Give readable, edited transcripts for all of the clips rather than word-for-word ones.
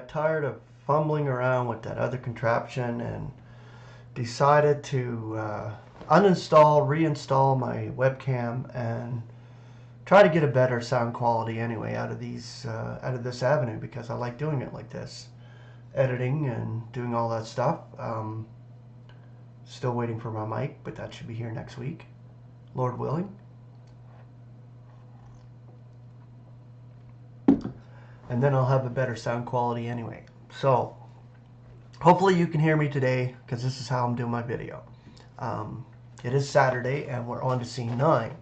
got tired of fumbling around with that other contraption and decided to uninstall, reinstall my webcam and try to get a better sound quality anyway out of this avenue, because I like doing it like this, editing and doing all that stuff. Still waiting for my mic, but that should be here next week, Lord willing. And then I'll have a better sound quality anyway. So hopefully you can hear me today, because this is how I'm doing my video. It is Saturday and we're on to scene 9.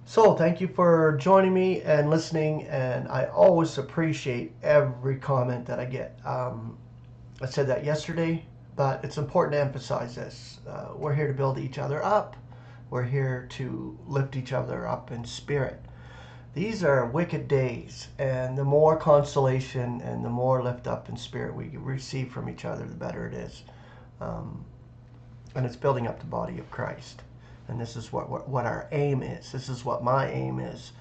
So thank you for joining me and listening, and I always appreciate every comment that I get. I said that yesterday, but it's important to emphasize this. We're here to build each other up. We're here to lift each other up in spirit. These are wicked days, and the more consolation and the more lift up in spirit we receive from each other, the better it is. And it's building up the body of Christ. And this is what our aim is. This is what my aim is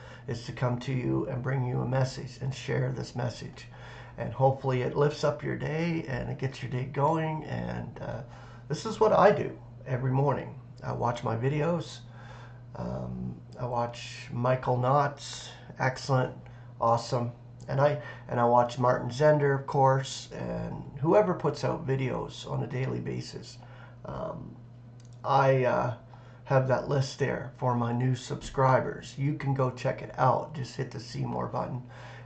to come to you and bring you a message and share this message. And hopefully it lifts up your day and it gets your day going. And this is what I do every morning. I watch my videos. I watch Michael Knott's, excellent, awesome. And I watch Martin Zender, of course, and whoever puts out videos on a daily basis. I have that list there for my new subscribers. You can go check it out. Just hit the see more button.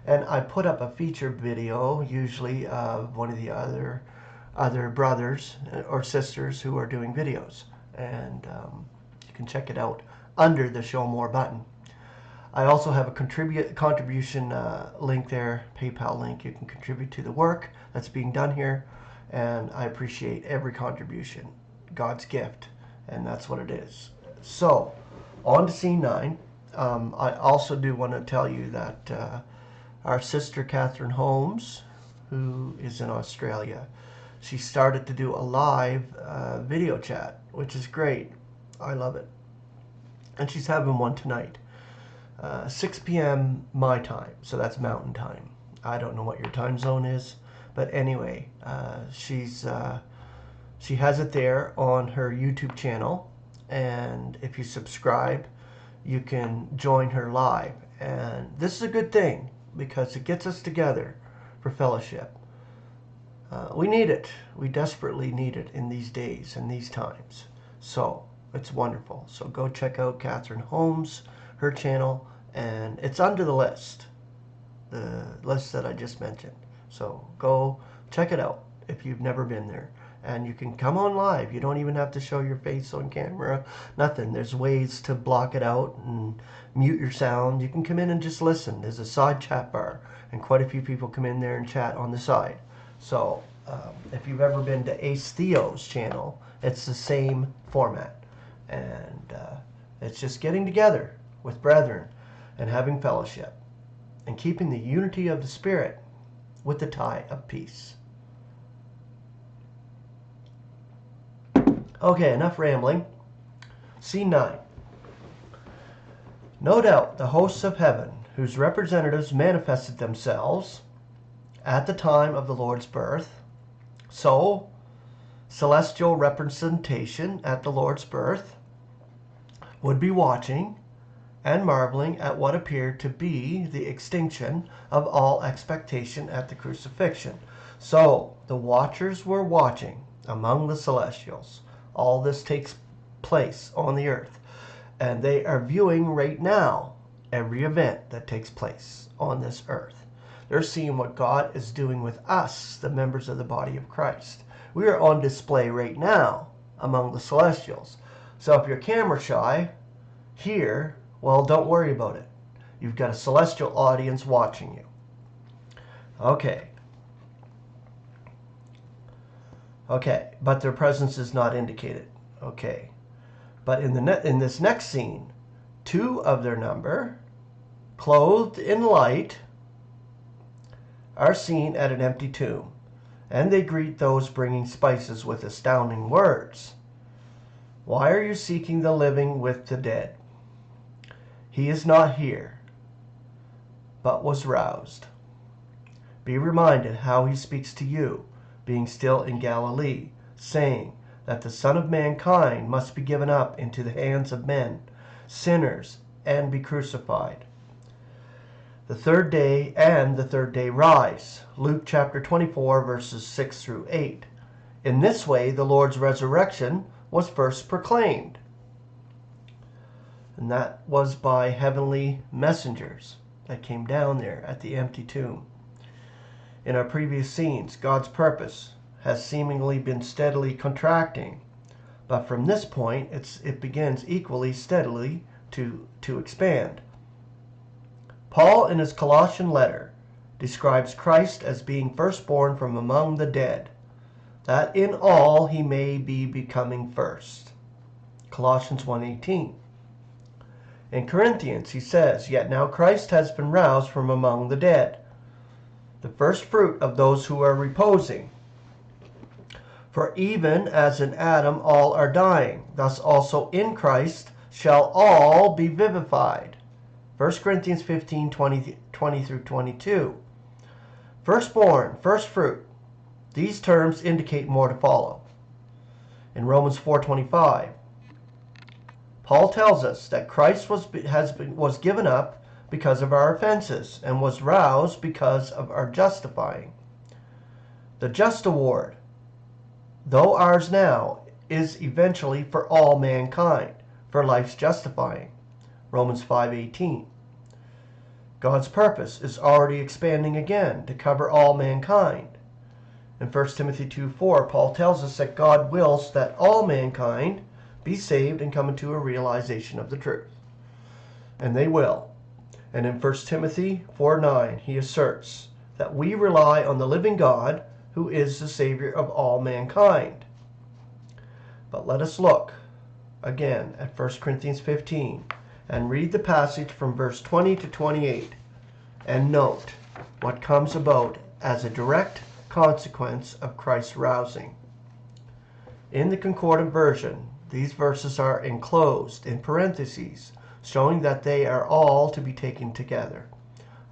And I put up a featured video, usually of one of the other brothers or sisters who are doing videos. And you can check it out under the show more button. I also have a contribution link there, PayPal link. You can contribute to the work that's being done here. And I appreciate every contribution. God's gift. And that's what it is. So, on to scene 9. I also do want to tell you that our sister Catherine Holmes, who is in Australia, she started to do a live video chat, which is great. I love it. And she's having one tonight, 6 p.m. my time, so that's Mountain Time. I don't know what your time zone is, but anyway, she has it there on her YouTube channel, and if you subscribe, you can join her live. And this is a good thing, because it gets us together for fellowship. We need it. We desperately need it in these days and these times. So it's wonderful. So go check out Catherine Holmes, her channel, and it's under the list that I just mentioned. So go check it out if you've never been there. And you can come on live. You don't even have to show your face on camera. Nothing. There's ways to block it out and mute your sound. You can come in and just listen. There's a side chat bar, and quite a few people come in there and chat on the side. So if you've ever been to Ace Theo's channel, it's the same format. And it's just getting together with brethren and having fellowship and keeping the unity of the Spirit with the tie of peace. Okay, enough rambling. Scene 9. No doubt the hosts of heaven, whose representatives manifested themselves at the time of the Lord's birth, so celestial representation at the Lord's birth, would be watching and marveling at what appeared to be the extinction of all expectation at the crucifixion. So the watchers were watching among the celestials. All this takes place on the earth, and they are viewing right now every event that takes place on this earth. They're seeing what God is doing with us, the members of the body of Christ. We are on display right now among the celestials. So if you're camera shy here, well, don't worry about it. You've got a celestial audience watching you. Okay, but their presence is not indicated. Okay, but in this next scene, 2 of their number, clothed in light, are seen at an empty tomb, and they greet those bringing spices with astounding words. Why are you seeking the living with the dead? He is not here, but was roused. Be reminded how he speaks to you, being still in Galilee, saying that the Son of Mankind must be given up into the hands of men, sinners, and be crucified. The third day rise. Luke chapter 24, verses 6 through 8. In this way, the Lord's resurrection was first proclaimed. And that was by heavenly messengers that came down there at the empty tomb. In our previous scenes, God's purpose has seemingly been steadily contracting, but from this point it begins equally steadily to expand. Paul, in his Colossian letter, describes Christ as being firstborn from among the dead, that in all he may be becoming first. Colossians 1:18. In Corinthians, he says, "Yet now Christ has been roused from among the dead, the first fruit of those who are reposing. For even as in Adam all are dying, thus also in Christ shall all be vivified." 1 Corinthians 15, 20 through 22. Firstborn, first fruit. These terms indicate more to follow. In Romans 4:25, Paul tells us that Christ was given up because of our offenses and was roused because of our justifying. The just award, though ours now, is eventually for all mankind, for life's justifying. Romans 5:18. God's purpose is already expanding again to cover all mankind. In 1 Timothy 2:4, Paul tells us that God wills that all mankind be saved and come into a realization of the truth. And they will. And in 1 Timothy 4:9, he asserts that we rely on the living God, who is the Savior of all mankind. But let us look again at 1 Corinthians 15 and read the passage from verse 20 to 28 and note what comes about as a direct consequence of Christ's rousing. In the Concordant Version, these verses are enclosed in parentheses, showing that they are all to be taken together.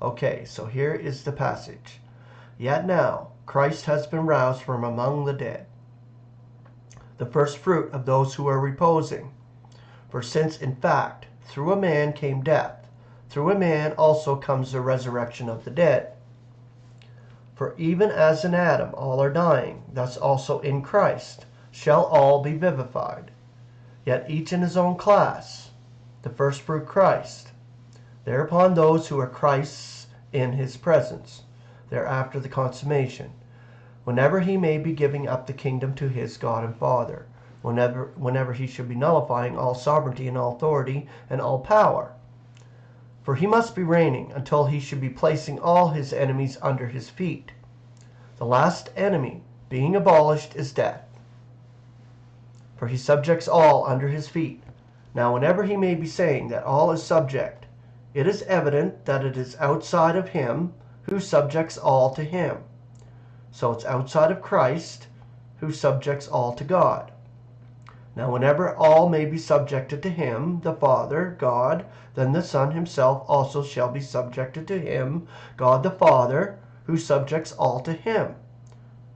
Okay, so here is the passage. "Yet now Christ has been roused from among the dead, the first fruit of those who are reposing. For since in fact through a man came death, through a man also comes the resurrection of the dead. For even as in Adam all are dying, thus also in Christ shall all be vivified. Yet each in his own class, the first fruit Christ, thereupon those who are Christ's in his presence, thereafter the consummation, whenever he may be giving up the kingdom to his God and Father, whenever he should be nullifying all sovereignty and all authority and all power. For he must be reigning until he should be placing all his enemies under his feet. The last enemy being abolished is death. For he subjects all under his feet. Now whenever he may be saying that all is subject, it is evident that it is outside of him who subjects all to him. So it's outside of Christ who subjects all to God. Now whenever all may be subjected to him, the Father, God, then the Son himself also shall be subjected to him, God the Father, who subjects all to him,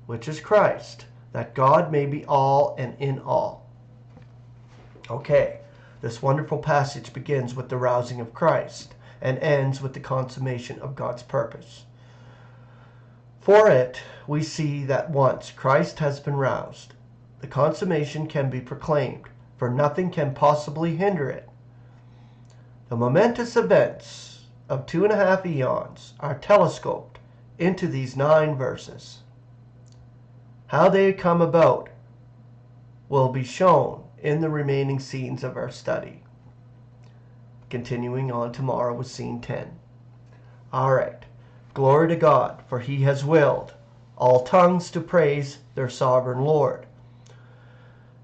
which is Christ, that God may be all and in all." Okay, this wonderful passage begins with the rousing of Christ and ends with the consummation of God's purpose. For it, we see that once Christ has been roused, the consummation can be proclaimed, for nothing can possibly hinder it. The momentous events of 2.5 eons are telescoped into these 9 verses. How they come about will be shown in the remaining scenes of our study. Continuing on tomorrow with scene 10. All right. Glory to God, for he has willed all tongues to praise their sovereign Lord.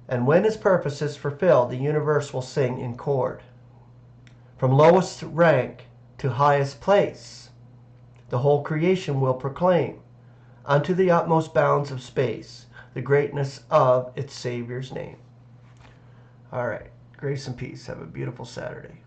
And when his purpose is fulfilled, the universe will sing in chord. From lowest rank to highest place, the whole creation will proclaim, unto the utmost bounds of space, the greatness of its Savior's name. All right. Grace and peace. Have a beautiful Saturday.